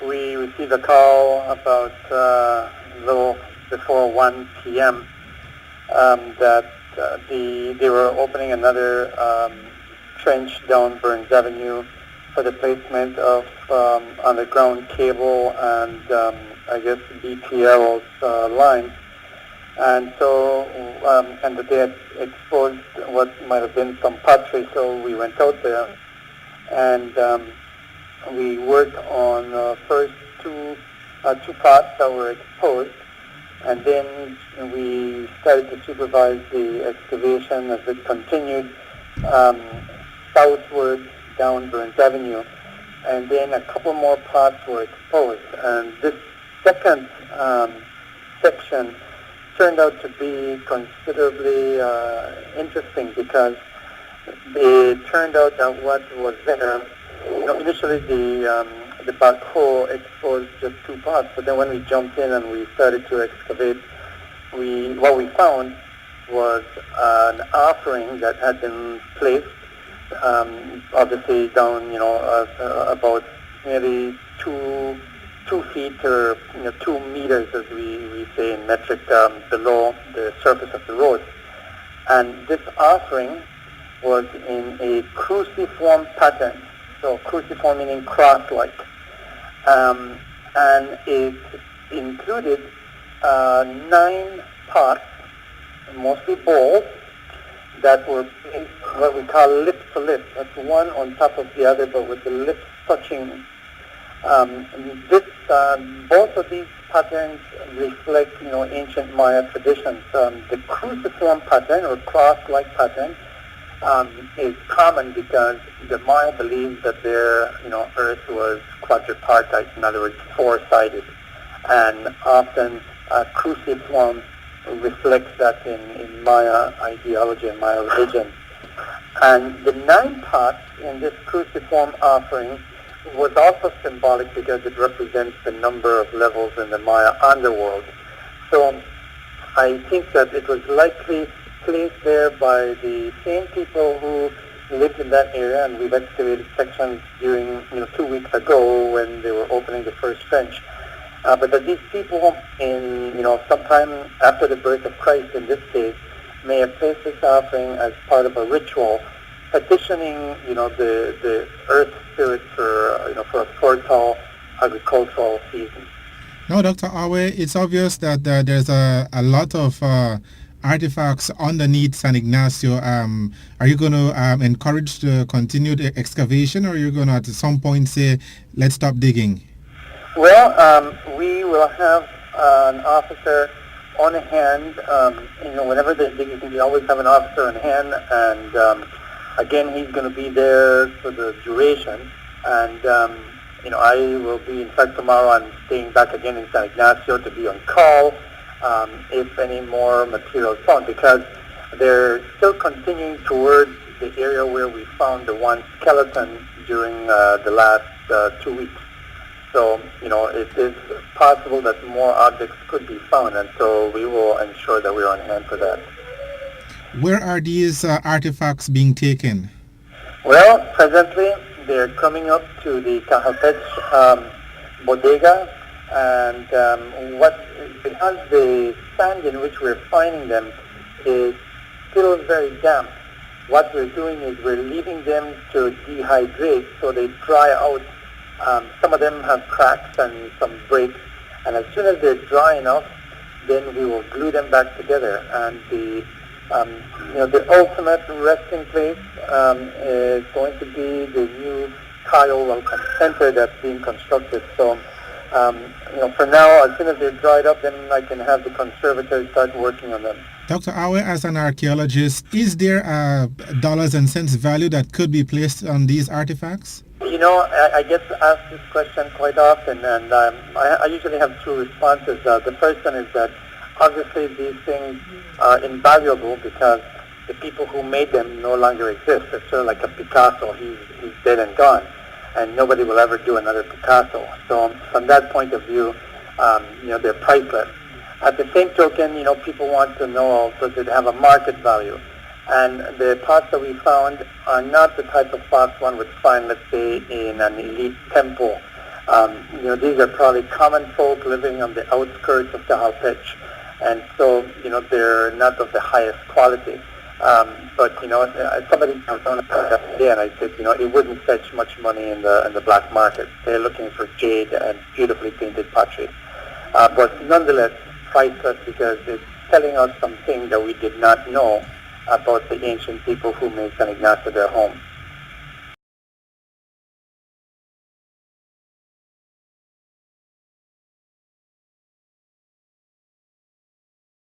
we received a call about a little before 1 p.m. That they were opening another trench down Burns Avenue for the placement of underground cable and I guess BPL's lines. And so, and that they had exposed what might have been some pottery, so we went out there and we worked on first two pots that were exposed, and then we started to supervise the excavation as it continued southward down Burns Avenue, and then a couple more pots were exposed, and this second section turned out to be considerably interesting because it turned out that what was there, initially the backhoe exposed just two parts, but then when we jumped in and we started to excavate, what we found was an offering that had been placed, obviously down, about nearly 2 feet or 2 meters, as we say in metric, below the surface of the road. And this offering was in a cruciform pattern, so cruciform meaning cross-like, and it included 9 pots, mostly bowls, that were placed what we call lip to lip. That's one on top of the other, but with the lips touching. Both of these patterns reflect, ancient Maya traditions. The cruciform pattern or cross-like pattern is common because the Maya believed that their, Earth was quadripartite, in other words, four-sided, and often cruciform reflects that in Maya ideology and Maya religion. And the 9 pots in this cruciform offering was also symbolic because it represents the number of levels in the Maya underworld. So I think that it was likely placed there by the same people who lived in that area, and we've excavated sections during 2 weeks ago when they were opening the first trench. But that these people in sometime after the birth of Christ in this case may have placed this offering as part of a ritual petitioning, the earth spirit for a fertile agricultural season. Now, Dr. Awe, it's obvious that there's a lot of artifacts underneath San Ignacio. Are you going to encourage the continued excavation, or are you going to at some point say, let's stop digging? Well, we will have an officer on hand. Whenever they're digging, we always have an officer on hand, and again, he's going to be there for the duration, and I will be, in fact, tomorrow I'm staying back again in San Ignacio to be on call if any more material is found, because they're still continuing towards the area where we found the one skeleton during the last 2 weeks. So, it is possible that more objects could be found, and so we will ensure that we're on hand for that. Where are these artifacts being taken? Well, presently they're coming up to the Cajapech bodega, and because the sand in which we're finding them is still very damp, what we're doing is we're leaving them to dehydrate so they dry out. Some of them have cracks and some breaks, and as soon as they're dry enough, then we will glue them back together. And the ultimate resting place is going to be the new Cayo Welcome Center that's being constructed. So, for now, as soon as they're dried up, then I can have the conservators start working on them. Dr. Awe, as an archaeologist, is there a dollars and cents value that could be placed on these artifacts? I get asked this question quite often, and I usually have 2 responses. The first one is that obviously these things are invaluable because the people who made them no longer exist. It's sort of like a Picasso. He's dead and gone, and nobody will ever do another Picasso. So from that point of view, they're priceless. At the same token, people want to know, does it have a market value? And the pots that we found are not the type of pots one would find, let's say, in an elite temple. These are probably common folk living on the outskirts of Tahalpech, and so, they're not of the highest quality. But somebody comes down the day, and I said, it wouldn't fetch much money in the black market. They're looking for jade and beautifully painted pottery, but nonetheless priceless because it's telling us something that we did not know about the ancient people who made San Ignacio their home.